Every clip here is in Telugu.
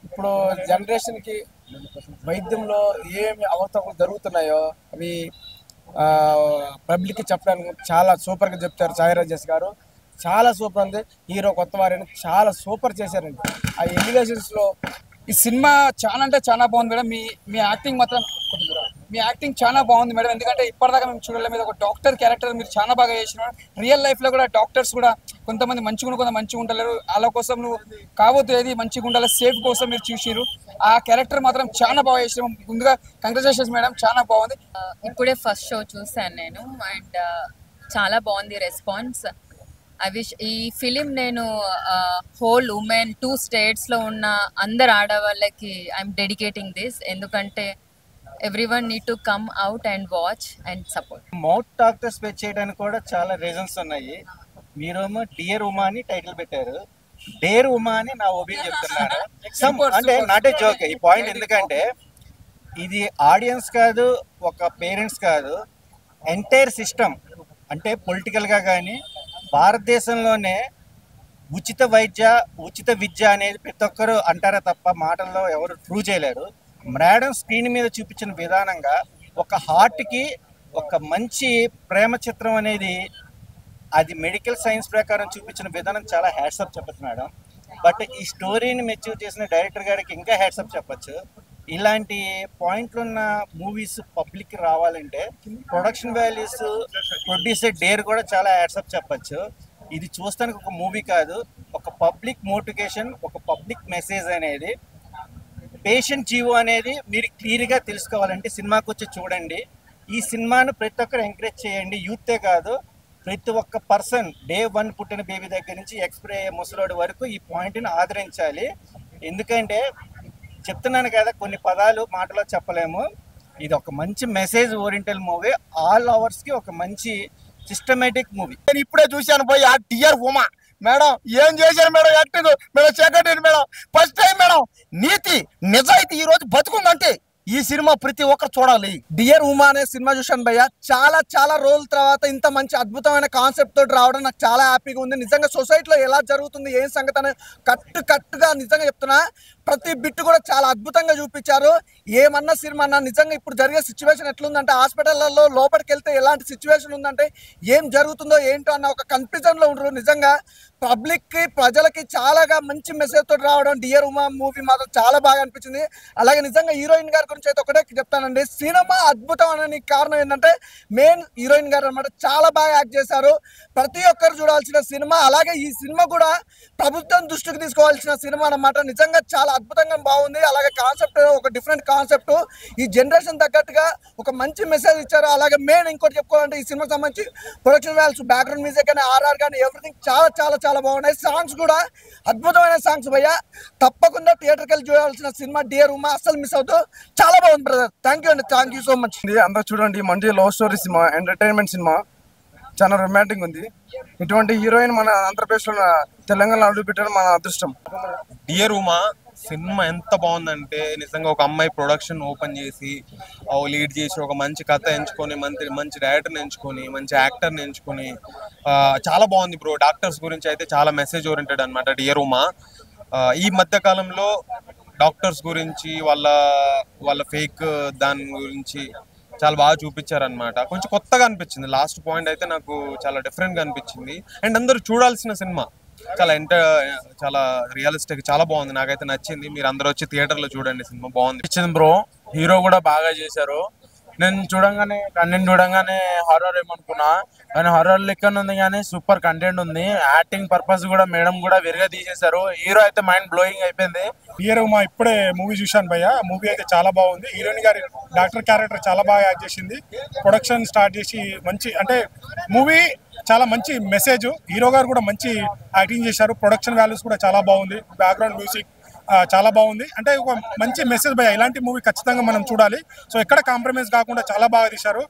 ఇప్పుడు జనరేషన్కి వైద్యంలో ఏమి అవతలు జరుగుతున్నాయో అవి పబ్లిక్కి చెప్పడానికి చాలా సూపర్గా చెప్తారు సాయి రాజేష్ గారు. చాలా సూపర్ ఉంది. హీరో కొత్త వారిని చాలా సూపర్ చేశారండి. ఆ ఎలివేషన్స్లో ఈ సినిమా చాలా అంటే చాలా బాగుంది మేడం. మీ మీ యాక్టింగ్ మాత్రం మీ యాక్టింగ్ చాలా బాగుంది మేడం. ఎందుకంటే ఇప్పటిదాకా మేము చూడలేదు. మీద ఒక డాక్టర్ క్యారెక్టర్ మీరు చాలా బాగా చేసినారు. రియల్ లైఫ్లో కూడా డాక్టర్స్ కూడా కొంతమంది మంచిగా కొంత మంచిగా ఉండలేరు. వాళ్ళ కోసం నువ్వు కావద్దు ఏది మంచిగా ఉండాలి సేఫ్ కోసం మీరు చూసిరు. ఆ క్యారెక్టర్ మాత్రం చాలా బాగా చేసినాం. ముందుగా కంగ్రాచులేషన్స్ మేడం, చాలా బాగుంది. ఇప్పుడే ఫస్ట్ షో చూసాను నేను అండ్ చాలా బాగుంది రెస్పాన్స్. ఐ విష్ ఈ ఫిలిం నేను హోల్ ఉమెన్ 2 స్టేట్స్లో ఉన్న అందరు ఆడవాళ్ళకి ఐఎమ్ డెడికేటింగ్ దిస్. ఎందుకంటే everyone need to come out and watch and support. Mouth doctor speech చేయడానికి కూడా చాలా రీజన్స్ ఉన్నాయి. మీరేమో డియర్ ఉమా అని టైటిల్ పెట్టారు, డేర్ ఉమా అని నా ఒపీనియన్ చెప్తున్నాను. అంటే నాట్ ఏ జోక్ ఈ పాయింట్. ఎందుకంటే ఇది ఆడియన్స్ కాదు, ఒక పేరెంట్స్ కాదు, ఎంటైర్ సిస్టమ్. అంటే పొలిటికల్గా కానీ భారతదేశంలోనే ఉచిత విద్య అనేది ప్రతి ఒక్కరు అంటారే తప్ప మాటల్లో ఎవరు ప్రూవ్ చేయలేరు. మేడం స్క్రీన్ మీద చూపించిన విధానంగా ఒక హార్ట్కి ఒక మంచి ప్రేమ చిత్రం అనేది అది మెడికల్ సైన్స్ ప్రకారం చూపించిన విధానం చాలా హ్యాట్సప్ చెప్పచ్చు మేడం. బట్ ఈ స్టోరీని మెచ్యూర్ చేసిన డైరెక్టర్ గారికి ఇంకా హ్యాట్సప్ చెప్పచ్చు. ఇలాంటి పాయింట్లు ఉన్న మూవీస్ పబ్లిక్ రావాలంటే ప్రొడక్షన్ వాల్యూస్, ప్రొడ్యూసర్ డేర్ కూడా చాలా హ్యాట్సప్ చెప్పచ్చు. ఇది చూస్తానికి ఒక మూవీ కాదు, ఒక పబ్లిక్ మోటివేషన్, ఒక పబ్లిక్ మెసేజ్ అనేది. పేషెంట్ జీవో అనేది మీరు క్లియర్గా తెలుసుకోవాలంటే సినిమాకి వచ్చి చూడండి. ఈ సినిమాను ప్రతి ఒక్కరు ఎంకరేజ్ చేయండి. యూతే కాదు, ప్రతి ఒక్క పర్సన్ డే 1 పుట్టిన బేబీ దగ్గర నుంచి ఎక్స్పైర్ అయ్యే ముసలోడి వరకు ఈ పాయింట్ని ఆదరించాలి. ఎందుకంటే చెప్తున్నాను కదా, కొన్ని పదాలు మాటలో చెప్పలేము. ఇది ఒక మంచి మెసేజ్ ఓరియంటల్ మూవీ. ఆల్ అవర్స్కి ఒక మంచి సిస్టమేటిక్ మూవీ. నేను ఇప్పుడే చూశాను పోయి ఆ డియర్ ఉమా మేడం. ఏం చేశారు madam acting madam, second madam, first time madam. నీతి నిజాయితీ ఈ రోజు బతుకుందంటే ఈ సినిమా ప్రతి ఒక్కరు చూడాలి. డియర్ ఉమా అనే సినిమా చూశాను భయ్య. చాలా చాలా రోజుల తర్వాత ఇంత మంచి అద్భుతమైన కాన్సెప్ట్ తోటి రావడం నాకు చాలా హ్యాపీగా ఉంది. నిజంగా సొసైటీలో ఎలా జరుగుతుంది ఏం సంగతి అని కట్టుగా నిజంగా చెప్తున్నా. ప్రతి బిట్ కూడా చాలా అద్భుతంగా చూపించారు. ఏమన్నా సినిమా అన్నా నిజంగా ఇప్పుడు జరిగే సిచ్యువేషన్ ఎట్లుందంటే హాస్పిటల్లో లోపలికి వెళ్తే ఎలాంటి సిచ్యువేషన్ ఉందంటే ఏం జరుగుతుందో ఏంటో అన్న ఒక కన్ఫ్యూజన్లో ఉండరు. నిజంగా పబ్లిక్కి ప్రజలకి చాలాగా మంచి మెసేజ్ తోటి రావడం డియర్ ఉమా మూవీ మాత్రం చాలా బాగా అనిపించింది. అలాగే నిజంగా హీరోయిన్ గారి గురించి అయితే ఒకటే చెప్తానండి, సినిమా అద్భుతం అనడానికి కారణం ఏంటంటే మెయిన్ హీరోయిన్ గారు అనమాట. చాలా బాగా యాక్ట్ చేశారు. ప్రతి ఒక్కరు చూడాల్సిన సినిమా. అలాగే ఈ సినిమా కూడా ప్రభుత్వం దృష్టికి తీసుకోవాల్సిన సినిమా అన్నమాట. నిజంగా చాలా అద్భుతంగా బాగుంది. అలాగే కాన్సెప్ట్ ఒక డిఫరెంట్ కాన్సెప్ట్, ఈ జనరేషన్ తగ్గట్టుగా ఒక మంచి మెసేజ్ ఇచ్చారు. అలాగే మెయిన్ ఇంకోటి చెప్పుకోవాలంటే ఈ సినిమాకి సంబంధించి ప్రొడక్షన్ వాల్యూస్, బ్యాక్గ్రౌండ్ మ్యూజిక్ కానీ ఆర్ఆర్ కానీ ఎవ్రీథింగ్ చాలా చాలా చాలా బాగున్నాయి. సాంగ్స్ కూడా అద్భుతమైన సాంగ్స్ భయ్య. తప్పకుండా థియేటర్కి వెళ్ళి చూడాల్సిన సినిమా డియర్ ఉమా, అస్సలు మిస్ అవుతూ. చాలా బాగుంది బ్రదర్. థ్యాంక్ యూ అండి, థ్యాంక్ యూ సో మచ్. అందరూ చూడండి, మంచి love story cinema, entertainment cinema, చాలా రొమాంటిక్ ఉంది. ఇటువంటి హీరోయిన్ మన ఆంధ్రప్రదేశ్లో తెలంగాణ అడుగు పెట్టడం మన అదృష్టం. డియర్ ఉమా సినిమా ఎంత బాగుందంటే నిజంగా ఒక అమ్మాయి ప్రొడక్షన్ ఓపెన్ చేసి లీడ్ చేసి ఒక మంచి కథ ఎంచుకొని మంచి డైరెక్టర్ని ఎంచుకొని మంచి యాక్టర్ని ఎంచుకొని చాలా బాగుంది బ్రో. డాక్టర్స్ గురించి అయితే చాలా మెసేజ్ ఓరియంటెడ్ అనమాట డియర్ ఉమా. ఈ మధ్య కాలంలో డాక్టర్స్ గురించి వాళ్ళ ఫేక్ దాని గురించి చాలా బాగా చూపించారనమాట. కొంచెం కొత్తగా అనిపించింది. లాస్ట్ పాయింట్ అయితే నాకు చాలా డిఫరెంట్గా అనిపించింది. అండ్ అందరూ చూడాల్సిన సినిమా. చాలా రియలిస్టిక్, చాలా బాగుంది. నాకైతే నచ్చింది. మీరు అందరూ వచ్చి థియేటర్లో చూడండి, సినిమా బాగుంది. నచ్చింది బ్రో. హీరో కూడా బాగా చేశారు. నేను చూడంగానే హారర్ ఏమనుకున్నా, కానీ హారర్ లెక్క ఉంది, కానీ సూపర్ కంటెంట్ ఉంది. యాక్టింగ్ పర్పస్ కూడా మేడం కూడా విరిగా తీసేశారు. హీరో అయితే మైండ్ బ్లోయింగ్ అయిపోయింది. డియర్ ఉమా ఇప్పుడే మూవీ చూశాను భయ్య. మూవీ అయితే చాలా బాగుంది. హీరోయిన్ గారి డాక్టర్ క్యారెక్టర్ చాలా బాగా యాక్ట్ చేసింది. ప్రొడక్షన్ స్టార్ట్ చేసి మంచి అంటే మూవీ చాలా మంచి మెసేజ్. హీరో గారు కూడా మంచి యాక్టింగ్ చేశారు. ప్రొడక్షన్ వాల్యూస్ కూడా చాలా బాగుంది. బ్యాక్గ్రౌండ్ మ్యూజిక్ చాలా బాగుంది. అంటే ఒక మంచి మెసేజ్ భయ్య. ఇలాంటి మూవీ ఖచ్చితంగా మనం చూడాలి. సో ఎక్కడ కాంప్రమైజ్ కాకుండా చాలా బాగా తీశారు.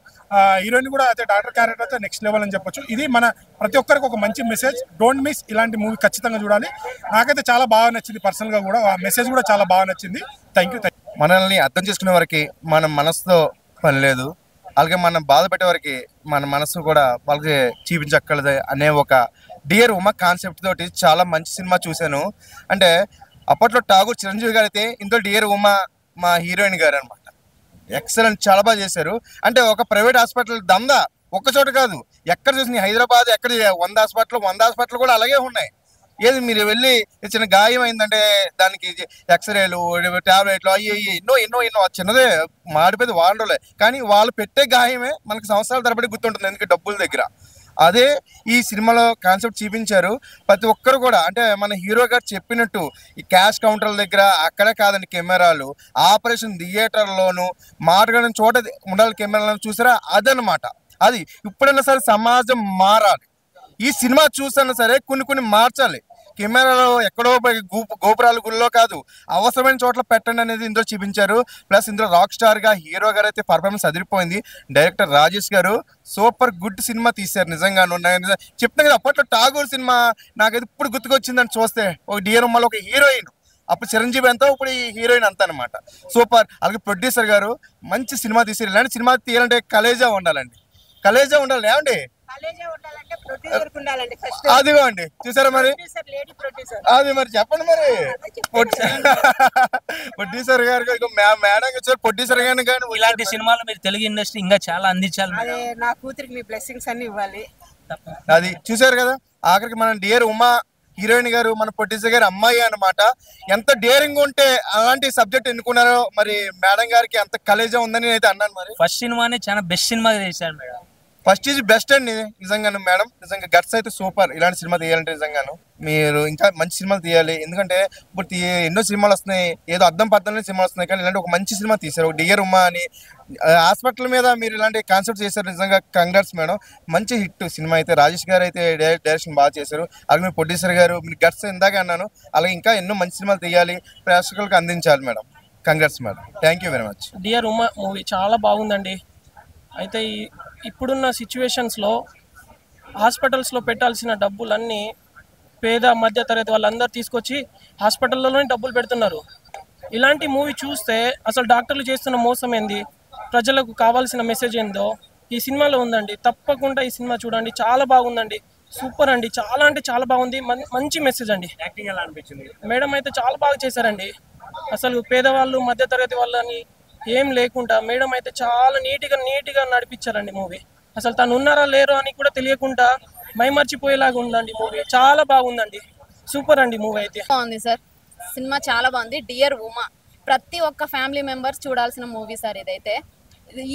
హీరోయిన్ కూడా అయితే డాక్టర్ క్యారెక్టర్ అయితే నెక్స్ట్ లెవెల్ అని చెప్పొచ్చు. ఇది మన ప్రతి ఒక్కరికి ఒక మంచి మెసేజ్. డోంట్ మిస్ ఇలాంటి మూవీ ఖచ్చితంగా చూడాలి. నాకైతే చాలా బాగా నచ్చింది పర్సనల్గా కూడా. ఆ మెసేజ్ కూడా చాలా బాగా నచ్చింది. Thank you. మనల్ని అర్థం చేసుకునే వరకు మన మనసుతో పని లేదు. అలాగే మనం బాధ పెట్టే వరకు మన మనసు కూడా వాళ్ళకి చూపించక్కర్లేదు అనే ఒక డియర్ ఉమా కాన్సెప్ట్ తోటి చాలా మంచి సినిమా చూశాను. అంటే అప్పట్లో ఠాగూర్ చిరంజీవి గారు అయితే ఇందులో డియర్ ఉమా మా హీరోయిన్ గారు అనమాట. ఎక్సలెంట్, చాలా బాగా చేశారు. అంటే ఒక ప్రైవేట్ హాస్పిటల్ దందా ఒక్క చోట కాదు, ఎక్కడ చూసిన హైదరాబాద్ ఎక్కడ 100 హాస్పిటల్ కూడా అలాగే ఉన్నాయి. ఏది మీరు వెళ్ళి చిన్న గాయం అయిందంటే దానికి ఎక్స్రేలు, టాబ్లెట్లు, అయ్యి ఎన్నో చిన్నదే మాడిపోయింది వాడలే, కానీ వాళ్ళు పెట్టే గాయమే మనకు సంవత్సరాల తరబడి గుర్తుంటుంది, ఎందుకంటే డబ్బుల దగ్గర. అదే ఈ సినిమాలో కాన్సెప్ట్ చూపించారు. ప్రతి ఒక్కరు కూడా అంటే మన హీరో గారు చెప్పినట్టు ఈ క్యాష్ కౌంటర్ల దగ్గర అక్కడే కాదండి కెమెరాలు, ఆపరేషన్ థియేటర్లోను మాట్లాడిన చోట ఉండాలి కెమెరాలను, చూసారా? అదనమాట. అది ఇప్పుడైనా సరే సమాజం మారాలి. ఈ సినిమా చూసైనా సరే కొన్ని మార్చాలి. కెమెరాలో ఎక్కడో గోపురాల గుళ్ళో కాదు, అవసరమైన చోట్ల పెట్టండి అనేది ఇందులో చూపించారు. ప్లస్ ఇందులో రాక్ స్టార్ గా హీరో గారు అయితే పర్ఫార్మెన్స్ అదిరిపోయింది. డైరెక్టర్ రాజేష్ గారు సూపర్ గుడ్ సినిమా తీశారు నిజంగాను. చెప్తాను కదా, అప్పట్లో ఠాగూర్ సినిమా నాకైతే ఇప్పుడు గుర్తుకొచ్చిందని చూస్తే, ఒక డియర్ ఉమ్మలో ఒక హీరోయిన్, అప్పుడు చిరంజీవి అంతా, ఇప్పుడు ఈ హీరోయిన్ అంతా అనమాట. సూపర్. అలాగే ప్రొడ్యూసర్ గారు మంచి సినిమా తీశారు. ఇలాంటి సినిమా తీయాలంటే కలేజా ఉండాలండి, కలేజా ఉండాలి. ఏమండి అదిగోండి, చూసారా మరి? అది మరి చెప్పండి మరి. ప్రొడ్యూసర్ గారు మేడం వచ్చారు, ప్రొడ్యూసర్ గారు కానీ ఇలాంటి సినిమాలు మీరు తెలుగు ఇండస్ట్రీ ఇంకా చాలా అందించాలి. నా కూతురికి మీ బ్లెస్సింగ్స్ అన్ని ఇవ్వాలి. అది చూసారు కదా. ఆఖరికి మన డియర్ ఉమా హీరోయిన్ గారు మన ప్రొడ్యూసర్ గారు అమ్మాయి అనమాట. ఎంత డేరింగ్ ఉంటే అలాంటి సబ్జెక్ట్ ఎన్నుకున్నారో మరి మేడం గారికి అంత కలేజా ఉందని అయితే అన్నాను. మరి ఫస్ట్ సినిమానే చాలా బెస్ట్ సినిమా చేశారు మేడం. ఫస్ట్ ఈజ్ బెస్ట్ అండి నిజంగాను మేడం. నిజంగా గట్స్ అయితే సూపర్. ఇలాంటి సినిమా తీయాలంటే నిజంగాను మీరు ఇంకా మంచి సినిమాలు తీయాలి. ఎందుకంటే ఇప్పుడు ఎన్నో సినిమాలు వస్తున్నాయి, ఏదో అర్థం పద్ధతిలో సినిమాలు వస్తున్నాయి, కానీ ఇలాంటి ఒక మంచి సినిమా తీశారు. ఒక డియర్ ఉమా అని హాస్పిటల్ మీద మీరు ఇలాంటి కాన్సెప్ట్ చేశారు. నిజంగా కంగ్రాట్స్ మేడం. మంచి హిట్ సినిమా అయితే. రాజేష్ గారు అయితే డైరెక్షన్ బాగా చేశారు. అలాగే మీ ప్రొడ్యూసర్ గారు మీరు గట్స్ ఇందాక అన్నాను, అలాగే ఇంకా ఎన్నో మంచి సినిమాలు తీయాలి, ప్రేక్షకులకు అందించాలి madam. Congrats madam. Thank you very much. Dear Uma movie చాలా బాగుందండి. అయితే ఇప్పుడున్న సిచ్యువేషన్స్లో హాస్పిటల్స్లో పెట్టాల్సిన డబ్బులన్నీ పేద మధ్యతరగతి వాళ్ళందరూ తీసుకొచ్చి హాస్పిటల్లోనే డబ్బులు పెడుతున్నారు. ఇలాంటి మూవీ చూస్తే అసలు డాక్టర్లు చేస్తున్న మోసం ఏంది, ప్రజలకు కావాల్సిన మెసేజ్ ఏందో ఈ సినిమాలో ఉందండి. తప్పకుండా ఈ సినిమా చూడండి, చాలా బాగుందండి. సూపర్ అండి, చాలా అంటే చాలా బాగుంది. మంచి మెసేజ్ అండి. యాక్టింగ్ ఎలా అనిపించింది? మేడం అయితే చాలా బాగా చేశారండి. అసలు పేదవాళ్ళు మధ్యతరగతి వాళ్ళని ఏం లేకుండా మేడం అయితే చాలా నీట్గా నడిపించారండి మూవీ. అసలు తను ఉన్నారా లేరో అని కూడా తెలియకుండా మైమర్చిపోయేలాగా ఉందండి మూవీ. చాలా బాగుందండి, సూపర్ అండి మూవీ అయితే. బాగుంది సార్, సినిమా చాలా బాగుంది. డియర్ ఉమా ప్రతి ఒక్క ఫ్యామిలీ మెంబర్స్ చూడాల్సిన మూవీ సార్ ఇదైతే.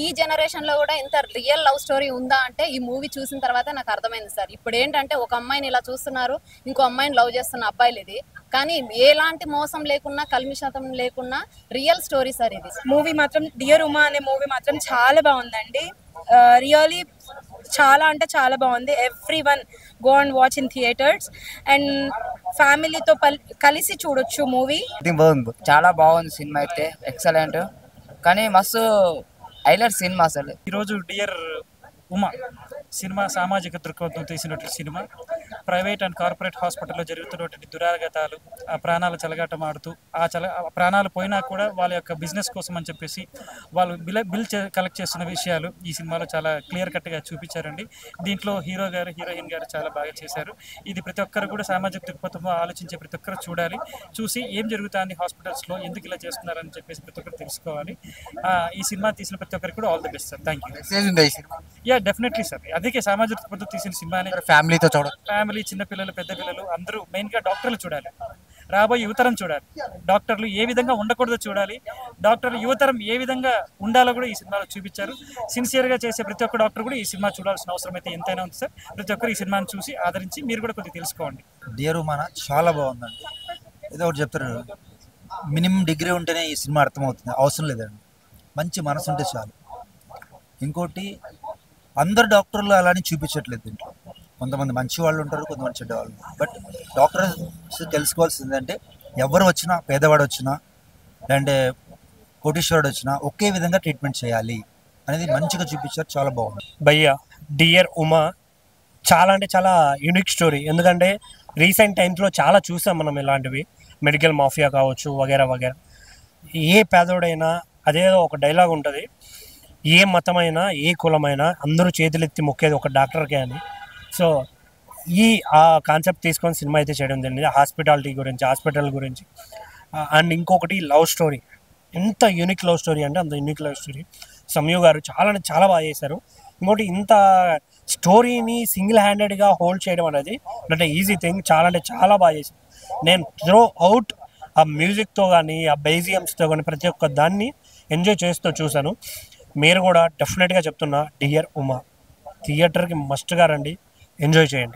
ఈ జనరేషన్ లో కూడా ఇంత రియల్ లవ్ స్టోరీ ఉందా అంటే ఈ మూవీ చూసిన తర్వాత నాకు అర్థమైంది సార్. ఇప్పుడు ఏంటంటే ఒక అమ్మాయిని ఇలా చూస్తున్నారు, ఇంకో అమ్మాయిని లవ్ చేస్తున్న అబ్బాయిలు ఇది, కానీ ఎలాంటి మోసం లేకున్నా కల్మిషం లేకున్నా రియల్ స్టోరీ సార్ ఇది. మూవీ మాత్రం డియర్ ఉమా అనే మూవీ మాత్రం చాలా బాగుందండి. రియల్లీ చాలా అంటే చాలా బాగుంది. Everyone go and watch in theatres and ఫ్యామిలీతో కలిసి చూడొచ్చు మూవీ. చాలా బాగుంది సినిమా అయితే, ఎక్సలెంట్. కానీ మస్తు హైలైట్ సినిమా అసలు. ఈరోజు డియర్ ఉమా సినిమా సామాజిక దృక్పథం తీసినటువంటి సినిమా. ప్రైవేట్ అండ్ కార్పొరేట్ హాస్పిటల్లో జరుగుతున్నటువంటి దురాగతాలు, ఆ ప్రాణాలు చెలగాటమాడుతూ ఆ ప్రాణాలు పోయినా కూడా వాళ్ళ యొక్క బిజినెస్ కోసం అని చెప్పేసి వాళ్ళు బిల్ కలెక్ట్ చేస్తున్న విషయాలు ఈ సినిమాలో చాలా క్లియర్ కట్గా చూపించారండి. దీంట్లో హీరో గారు హీరోయిన్ గారు చాలా బాగా చేశారు. ఇది ప్రతి ఒక్కరు కూడా సామాజిక దృక్పథంలో ఆలోచించే ప్రతి ఒక్కరు చూడాలి. చూసి ఏం జరుగుతుంది హాస్పిటల్స్లో, ఎందుకు ఇలా చేస్తున్నారని చెప్పేసి ప్రతి ఒక్కరు తెలుసుకోవాలి. ఈ సినిమా తీసిన ప్రతి ఒక్కరికి కూడా all the best sir. Thank you. Yeah definitely sir. అందుకే సామాజిక దృక్పథం తీసిన సినిమా. ఫ్యామిలీతో చూడాలి. ఫ్యామిలీ, చిన్నపిల్లలు, పెద్ద పిల్లలు అందరూ మెయిన్గా డాక్టర్లు చూడాలి. రాబోయే యువతరం చూడాలి. డాక్టర్లు ఏ విధంగా ఉండకూడదో చూడాలి. డాక్టర్లు యువతరం ఏ విధంగా ఉండాలో కూడా ఈ సినిమాలో చూపించారు. సిన్సియర్గా చేసే ప్రతి ఒక్క డాక్టర్ కూడా ఈ సినిమా చూడాల్సిన అవసరం అయితే ఎంతైనా ఉంది సార్. ప్రతి ఒక్కరు ఈ సినిమాని చూసి ఆదరించి మీరు కూడా కొద్దిగా తెలుసుకోండి. డియర్ ఉమా చాలా బాగుందండి. ఏదో ఒకటి చెప్తారు, మినిమం డిగ్రీ ఉంటేనే ఈ సినిమా అర్థమవుతుంది, అవసరం లేదండి. మంచి మనసు ఉంటే చాలు. ఇంకోటి అందరు డాక్టర్లు అలానే చూపించట్లేదు దీంట్లో. కొంతమంది మంచి వాళ్ళు ఉంటారు, కొంతమంది చెడ్డ వాళ్ళు. బట్ డాక్టర్స్ తెలుసుకోవాల్సింది అంటే ఎవరు వచ్చినా, పేదవాడు వచ్చినా లేదంటే కోటీశ్వరుడు వచ్చినా ఒకే విధంగా ట్రీట్మెంట్ చేయాలి అనేది మంచిగా చూపించారు. చాలా బాగుంది. భయ్యా డియర్ ఉమా చాలా అంటే చాలా యూనిక్ స్టోరీ. ఎందుకంటే రీసెంట్ టైమ్స్లో చాలా చూసాం మనం ఇలాంటివి. మెడికల్ మాఫియా కావచ్చు వగేరా వగేరా. ఏ పేదోడైనా అదేదో ఒక డైలాగ్ ఉంటుంది, ఏ మతమైనా ఏ కులమైనా అందరూ చేతులెత్తి మొక్కేది ఒక డాక్టర్కే అని. సో ఆ కాన్సెప్ట్ తీసుకొని సినిమా అయితే చేయడం జరిగింది. హాస్పిటాలిటీ గురించి, హాస్పిటల్ గురించి అండ్ ఇంకొకటి లవ్ స్టోరీ, ఎంత యూనిక్ లవ్ స్టోరీ అంటే అంత యూనిక్ లవ్ స్టోరీ. సంయు గారు చాలా అంటే చాలా బాగా చేశారు. ఇంకోటి ఇంత స్టోరీని సింగిల్ హ్యాండెడ్గా హోల్డ్ చేయడం అనేది అంటే ఈజీ థింగ్. చాలా అంటే చాలా బాగా చేశారు. నేను త్రో అవుట్ ఆ మ్యూజిక్తో కానీ ఆ బేజియమ్స్తో కానీ ప్రతి ఒక్క దాన్ని ఎంజాయ్ చేస్తూ చూశాను. మీరు కూడా డెఫినెట్గా చెప్తున్నా డియర్ ఉమా థియేటర్కి మస్ట్గా రండి, ఎంజాయ్ చేయండి.